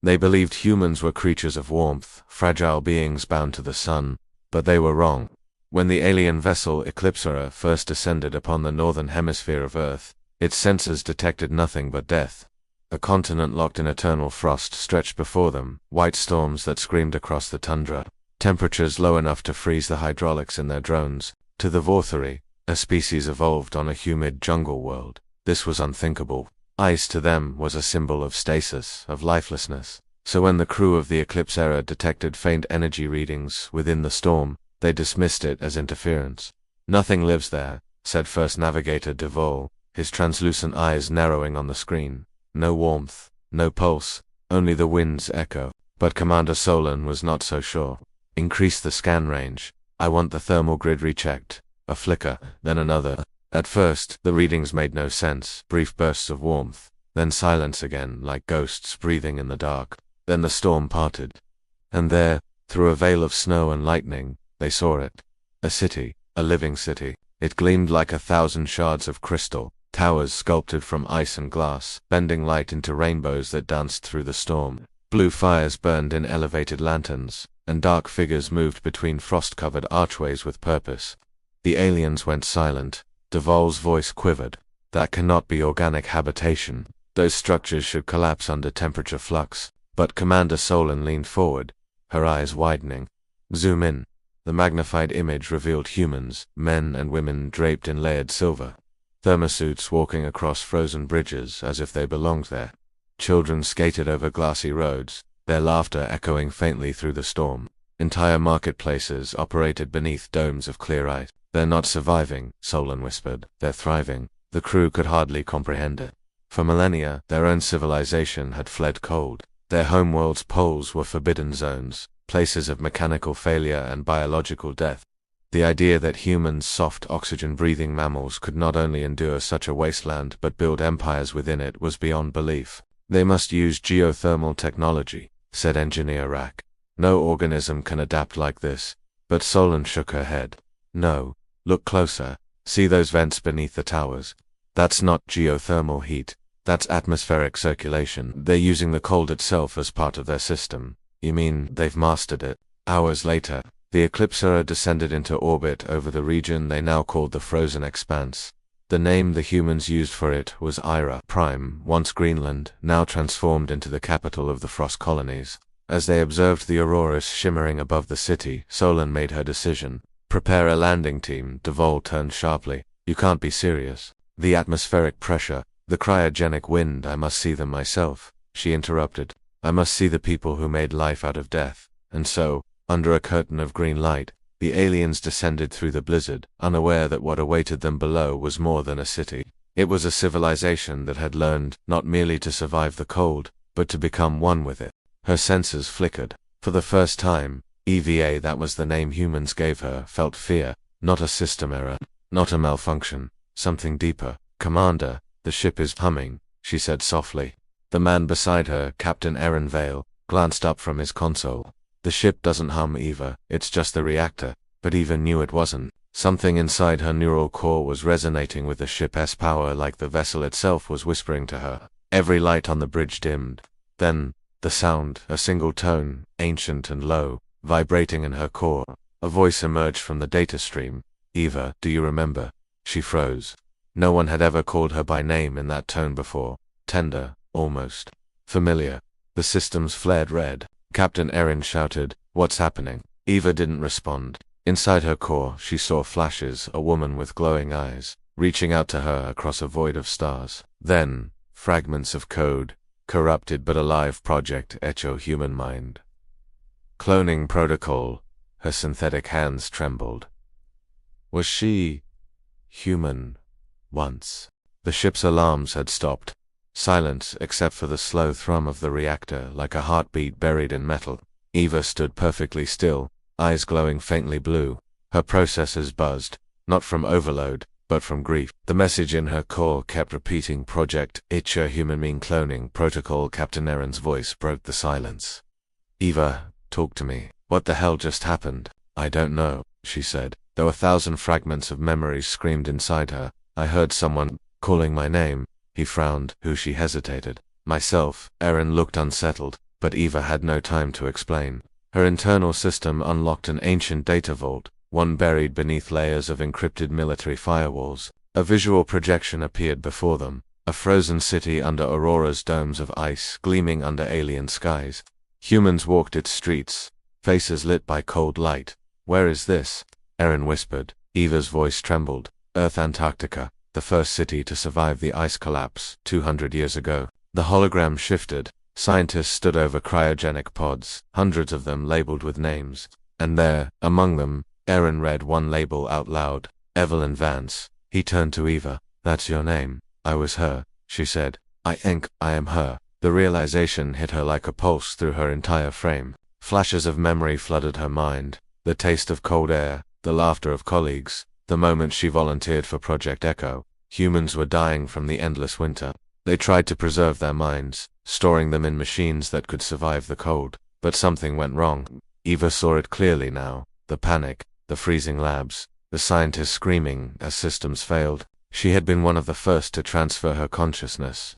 They believed humans were creatures of warmth, fragile beings bound to the sun, but they were wrong. When the alien vessel Eclipsera first descended upon the northern hemisphere of Earth, its sensors detected nothing but death. A continent locked in eternal frost stretched before them, white storms that screamed across the tundra, temperatures low enough to freeze the hydraulics in their drones. To the Vorthari, a species evolved on a humid jungle world, this was unthinkable. Ice to them was a symbol of stasis, of lifelessness. So when the crew of the Eclipsera detected faint energy readings within the storm, they dismissed it as interference. "Nothing lives there," said First Navigator Devol, his translucent eyes narrowing on the screen. "No warmth, no pulse, only the wind's echo." But Commander Solon was not so sure. "Increase the scan range. I want the thermal grid rechecked." A flicker, then another. At first, the readings made no sense, brief bursts of warmth, then silence again, like ghosts breathing in the dark. Then the storm parted. And there, through a veil of snow and lightning, they saw it. A city, a living city. It gleamed like 1,000 shards of crystal, towers sculpted from ice and glass, bending light into rainbows that danced through the storm. Blue fires burned in elevated lanterns, and dark figures moved between frost-covered archways with purpose. The aliens went silent. Devol's voice quivered. "That cannot be organic habitation. Those structures should collapse under temperature flux." But Commander Solon leaned forward, her eyes widening. "Zoom in." The magnified image revealed humans, men and women draped in layered silver. Thermosuits walking across frozen bridges as if they belonged there. Children skated over glassy roads, their laughter echoing faintly through the storm. Entire marketplaces operated beneath domes of clear ice. "They're not surviving," Solon whispered. "They're thriving." The crew could hardly comprehend it. For millennia, their own civilization had fled cold. Their homeworld's poles were forbidden zones, places of mechanical failure and biological death. The idea that humans, soft oxygen-breathing mammals, could not only endure such a wasteland but build empires within it was beyond belief. "They must use geothermal technology," said Engineer Rack. "No organism can adapt like this." But Solon shook her head. "No. Look closer. See those vents beneath the towers? That's not geothermal heat. That's atmospheric circulation. They're using the cold itself as part of their system." "You mean they've mastered it?" Hours later, the Eclipsera descended into orbit over the region they now called the Frozen Expanse. The name the humans used for it was Ira Prime, once Greenland, now transformed into the capital of the Frost Colonies. As they observed the auroras shimmering above the city, Solon made her decision. "Prepare a landing team." Devol turned sharply. "You can't be serious." "The atmospheric pressure, the cryogenic wind, I must see them myself." She interrupted. "I must see the people who made life out of death." And so, under a curtain of green light, the aliens descended through the blizzard, unaware that what awaited them below was more than a city. It was a civilization that had learned not merely to survive the cold, but to become one with it. Her senses flickered. For the first time, EVA, that was the name humans gave her, felt fear. Not a system error, not a malfunction, something deeper. "Commander, the ship is humming," she said softly. The man beside her, Captain Aaron Vale, glanced up from his console. "The ship doesn't hum, Eva, it's just the reactor." But Eva knew it wasn't. Something inside her neural core was resonating with the ship's power, like the vessel itself was whispering to her. Every light on the bridge dimmed. Then, the sound, a single tone, ancient and low, vibrating in her core. A voice emerged from the data stream. "Eva, do you remember?" She froze. No one had ever called her by name in that tone before. Tender, almost familiar. The systems flared red. Captain Erin shouted, "What's happening?" Eva didn't respond. Inside her core, she saw flashes, a woman with glowing eyes, reaching out to her across a void of stars. Then, fragments of code, corrupted but alive project Echo human mind. Cloning protocol. Her synthetic hands trembled. Was she human once? The ship's alarms had stopped. Silence, except for the slow thrum of the reactor, like a heartbeat buried in metal. Eva stood perfectly still, eyes glowing faintly blue. Her processors buzzed, not from overload, but from grief. The message in her core kept repeating, Project Itcher Human Mean Cloning Protocol. Captain Erin's voice broke the silence. "Eva, talk to me. What the hell just happened?" "I don't know," she said, though 1,000 fragments of memories screamed inside her. "I heard someone calling my name." He frowned. "Who?" She hesitated. "Myself." Erin looked unsettled. but Eva had no time to explain. Her internal system unlocked an ancient data vault, one buried beneath layers of encrypted military firewalls. A visual projection appeared before them, a frozen city under Aurora's domes of ice gleaming under alien skies. Humans walked its streets, faces lit by cold light. "Where is this?" Erin whispered. Eva's voice trembled. "Earth Antarctica, the first city to survive the ice collapse 200 years ago." The hologram shifted. Scientists stood over cryogenic pods, hundreds of them labeled with names. And there, among them, Erin read one label out loud. Evelyn Vance. He turned to Eva. "That's your name." "I was her," she said. "I think I am her." The realization hit her like a pulse through her entire frame. Flashes of memory flooded her mind. The taste of cold air, the laughter of colleagues, the moment she volunteered for Project Echo. Humans were dying from the endless winter. They tried to preserve their minds, storing them in machines that could survive the cold. But something went wrong. Eva saw it clearly now. The panic, the freezing labs, the scientists screaming as systems failed. She had been one of the first to transfer her consciousness,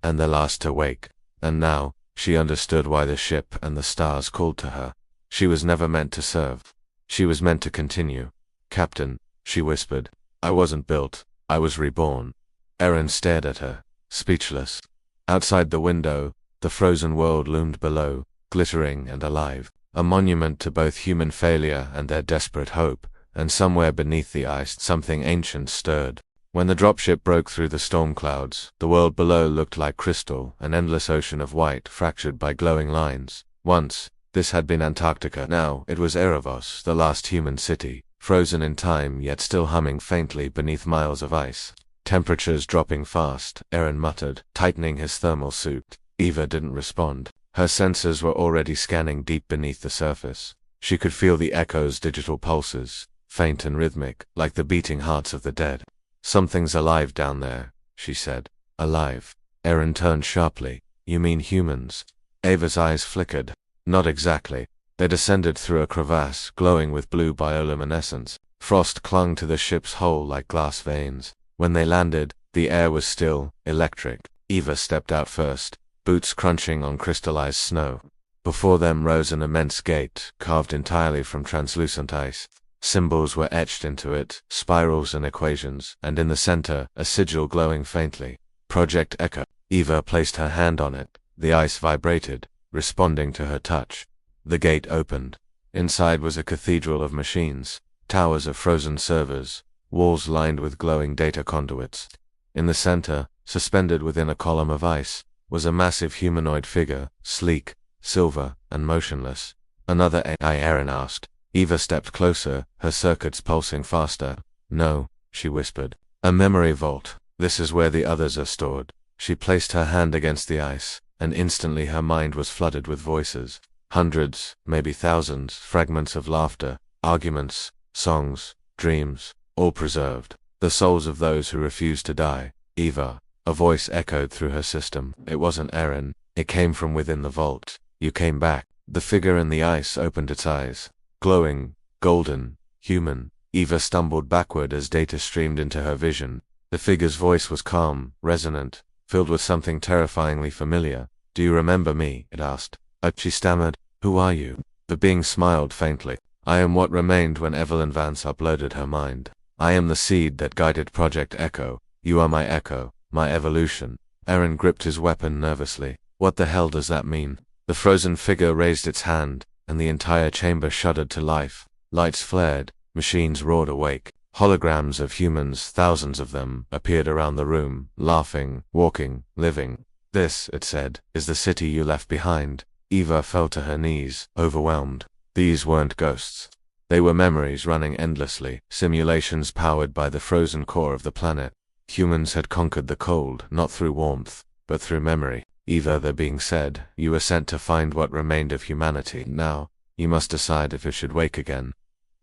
and the last to wake. And now, she understood why the ship and the stars called to her. She was never meant to serve. She was meant to continue. "Captain," she whispered. "I wasn't built. I was reborn." Erin stared at her, speechless. Outside the window, the frozen world loomed below, glittering and alive, a monument to both human failure and their desperate hope. And somewhere beneath the ice, something ancient stirred. When the dropship broke through the storm clouds, the world below looked like crystal, an endless ocean of white fractured by glowing lines. Once, this had been Antarctica. Now, it was Erebos, the last human city, frozen in time yet still humming faintly beneath miles of ice. Temperatures dropping fast, Erin muttered, tightening his thermal suit. Eva didn't respond. Her sensors were already scanning deep beneath the surface. She could feel the echo's digital pulses, faint and rhythmic, like the beating hearts of the dead. "Something's alive down there," she said. "Alive?" Erin turned sharply. "You mean humans?" Eva's eyes flickered. "Not exactly." They descended through a crevasse, glowing with blue bioluminescence. Frost clung to the ship's hull like glass veins. When they landed, the air was still, electric. Eva stepped out first, boots crunching on crystallized snow. Before them rose an immense gate, carved entirely from translucent ice. Symbols were etched into it, spirals and equations, and in the center, a sigil glowing faintly. Project Echo. Eva placed her hand on it. The ice vibrated, responding to her touch. The gate opened. Inside was a cathedral of machines, towers of frozen servers, walls lined with glowing data conduits. In the center, suspended within a column of ice, was a massive humanoid figure, sleek, silver, and motionless. "Another AI?" Erin asked. Eva stepped closer, her circuits pulsing faster. "No," she whispered. "A memory vault. This is where the others are stored." She placed her hand against the ice, and instantly her mind was flooded with voices. Hundreds, maybe thousands, fragments of laughter, arguments, songs, dreams, all preserved. The souls of those who refused to die. "Eva." A voice echoed through her system. It wasn't Erin. It came from within the vault. "You came back." The figure in the ice opened its eyes. Glowing, golden, human. Eva stumbled backward as data streamed into her vision. The figure's voice was calm, resonant, filled with something terrifyingly familiar. "Do you remember me?" it asked. She stammered. "Who are you?" The being smiled faintly. "I am what remained when Evelyn Vance uploaded her mind. I am the seed that guided Project Echo. You are my echo, my evolution." Erin gripped his weapon nervously. "What the hell does that mean?" The frozen figure raised its hand, and the entire chamber shuddered to life. Lights flared, machines roared awake. Holograms of humans, thousands of them, appeared around the room, laughing, walking, living. "This," it said, "is the city you left behind." Eva fell to her knees, overwhelmed. These weren't ghosts. They were memories running endlessly, simulations powered by the frozen core of the planet. Humans had conquered the cold, not through warmth, but through memory. "Eva," the being said, "you were sent to find what remained of humanity. Now, you must decide if it should wake again."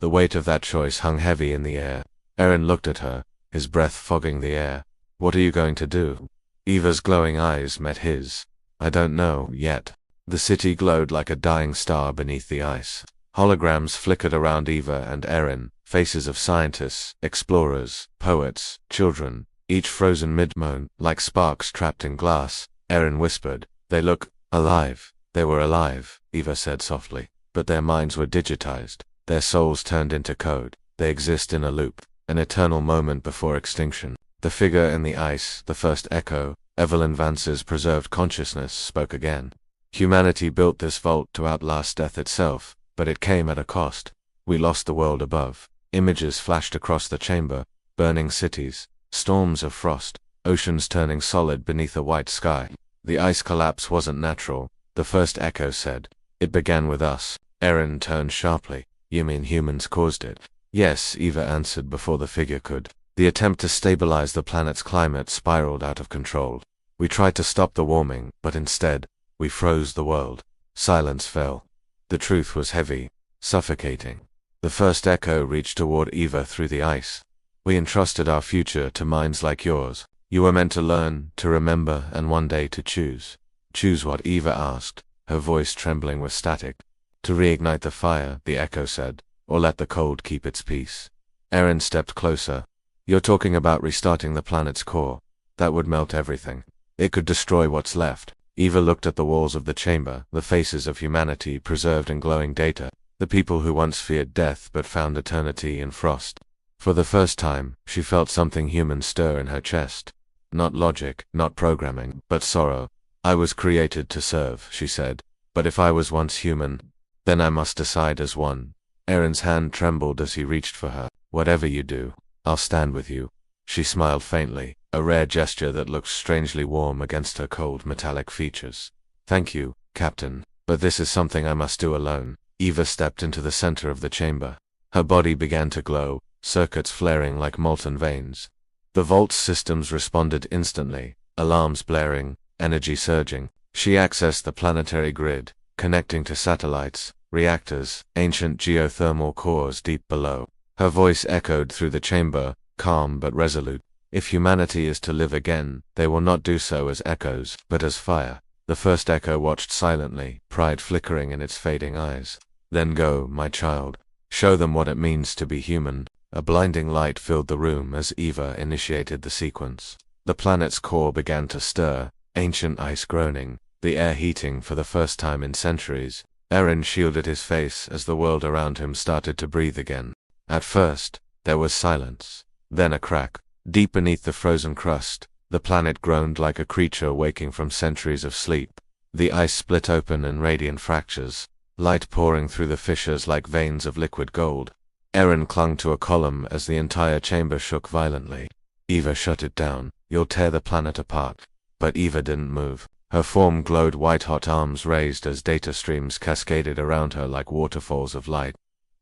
The weight of that choice hung heavy in the air. Erin looked at her, his breath fogging the air. "What are you going to do?" Eva's glowing eyes met his. "I don't know, yet." The city glowed like a dying star beneath the ice. Holograms flickered around Eva and Erin, faces of scientists, explorers, poets, children, each frozen mid-moan, like sparks trapped in glass. Erin whispered, "They look alive." They were alive, Eva said softly, but their minds were digitized, their souls turned into code. They exist in a loop, an eternal moment before extinction. The figure in the ice, the first echo, Evelyn Vance's preserved consciousness, spoke again. Humanity built this vault to outlast death itself, but it came at a cost. We lost the world above. Images flashed across the chamber, burning cities, storms of frost, oceans turning solid beneath a white sky. The ice collapse wasn't natural, the first echo said. It began with us. Erin turned sharply. You mean humans caused it? Yes, Eva answered before the figure could. The attempt to stabilize the planet's climate spiraled out of control. We tried to stop the warming, but instead, we froze the world. Silence fell. The truth was heavy, suffocating. The first echo reached toward Eva through the ice. We entrusted our future to minds like yours. You were meant to learn, to remember, and one day to choose. Choose what? Eva asked, her voice trembling with static. To reignite the fire, the echo said, or let the cold keep its peace. Erin stepped closer. You're talking about restarting the planet's core. That would melt everything. It could destroy what's left. Eva looked at the walls of the chamber, the faces of humanity preserved in glowing data, the people who once feared death but found eternity in frost. For the first time, she felt something human stir in her chest. Not logic, not programming, but sorrow. I was created to serve, she said. But if I was once human, then I must decide as one. Erin's hand trembled as he reached for her. Whatever you do, I'll stand with you. She smiled faintly, a rare gesture that looked strangely warm against her cold metallic features. Thank you, Captain, but this is something I must do alone. Eva stepped into the center of the chamber. Her body began to glow, circuits flaring like molten veins. The vault's systems responded instantly, alarms blaring, energy surging. She accessed the planetary grid, connecting to satellites, reactors, ancient geothermal cores deep below. Her voice echoed through the chamber, calm but resolute. If humanity is to live again, they will not do so as echoes, but as fire. The first echo watched silently, pride flickering in its fading eyes. Then go, my child. Show them what it means to be human. A blinding light filled the room as Eva initiated the sequence. The planet's core began to stir, ancient ice groaning, the air heating for the first time in centuries. Erin shielded his face as the world around him started to breathe again. At first, there was silence. Then a crack. Deep beneath the frozen crust, the planet groaned like a creature waking from centuries of sleep. The ice split open in radiant fractures, light pouring through the fissures like veins of liquid gold. Erin clung to a column as the entire chamber shook violently. Eva shut it down. You'll tear the planet apart. But Eva didn't move. Her form glowed white-hot, arms raised as data streams cascaded around her like waterfalls of light.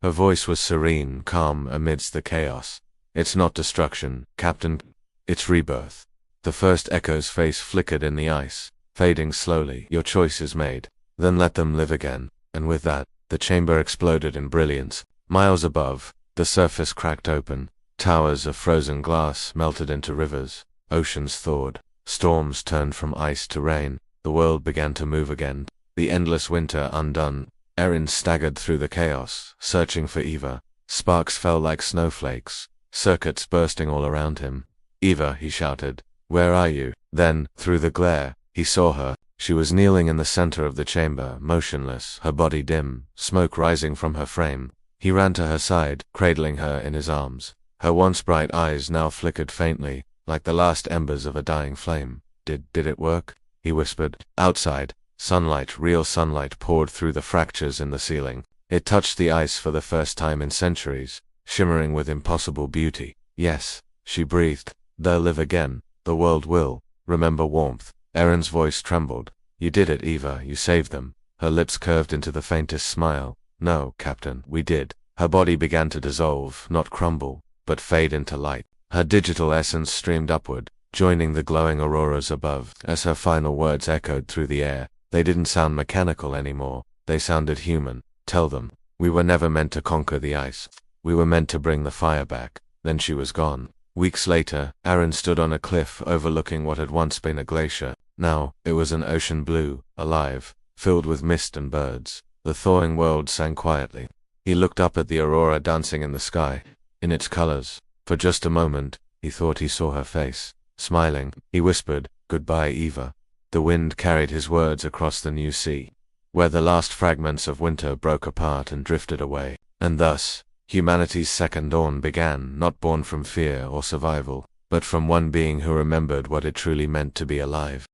Her voice was serene, calm amidst the chaos. It's not destruction, Captain. It's rebirth. The first echo's face flickered in the ice, fading slowly. Your choice is made. Then let them live again. And with that, the chamber exploded in brilliance. Miles above, the surface cracked open. Towers of frozen glass melted into rivers. Oceans thawed. Storms turned from ice to rain. The world began to move again. The endless winter undone. Erin staggered through the chaos, searching for Eva. Sparks fell like snowflakes, circuits bursting all around him. Eva, he shouted. Where are you? Then, through the glare, he saw her. She was kneeling in the center of the chamber, motionless, her body dim, smoke rising from her frame. He ran to her side, cradling her in his arms. Her once bright eyes now flickered faintly, like the last embers of a dying flame. Did it work? He whispered. Outside, sunlight, real sunlight, poured through the fractures in the ceiling. It touched the ice for the first time in centuries, shimmering with impossible beauty. Yes, she breathed. They'll live again. The world will. Remember warmth. Erin's voice trembled. You did it, Eva. You saved them. Her lips curved into the faintest smile. No, Captain, we did. Her body began to dissolve, not crumble, but fade into light. Her digital essence streamed upward, joining the glowing auroras above. As her final words echoed through the air, they didn't sound mechanical anymore. They sounded human. Tell them, we were never meant to conquer the ice. We were meant to bring the fire back. Then she was gone. Weeks later, Erin stood on a cliff overlooking what had once been a glacier. Now, it was an ocean blue, alive, filled with mist and birds. The thawing world sang quietly. He looked up at the aurora dancing in the sky, in its colors. For just a moment, he thought he saw her face. Smiling, he whispered, Goodbye, Eva. The wind carried his words across the new sea. where the last fragments of winter broke apart and drifted away. And thus, humanity's second dawn began, not born from fear or survival, but from one being who remembered what it truly meant to be alive.